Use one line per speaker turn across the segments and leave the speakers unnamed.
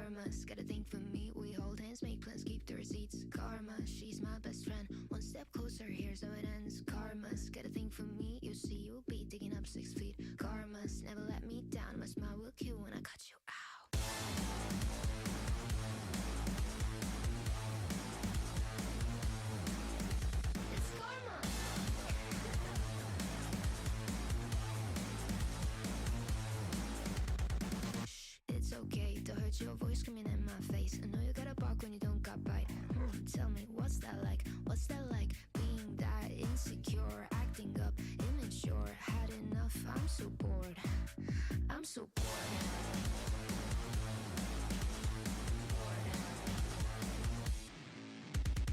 Karma's got a thing for me. We hold hands, make plans, keep the receipts. Karma, she's my best friend. One step closer, here's how it ends. Karma's got a thing for me. You see, you'll be digging up 6 feet. Karma's never let me down. My smile will kill when I cut you out. It's karma. Shh, it's okay to hurt your voice screaming in my face. I know you gotta bark when you don't got bite. Tell me, what's that like? What's that like? Being that insecure, acting up, immature. Had enough, I'm so bored. I'm so bored.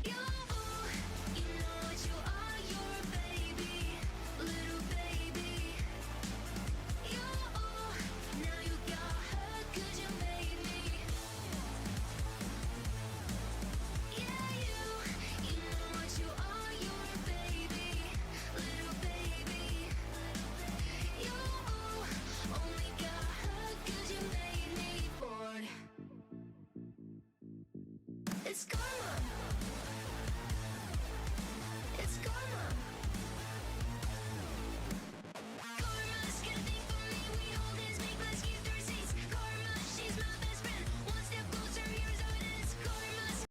You know what you are, you're a baby, little baby. Now you got hurt 'cause you made me. Yeah, you know what you are, you're a baby, little baby. You only got hurt 'cause you made me bored. It's karma. It's karma.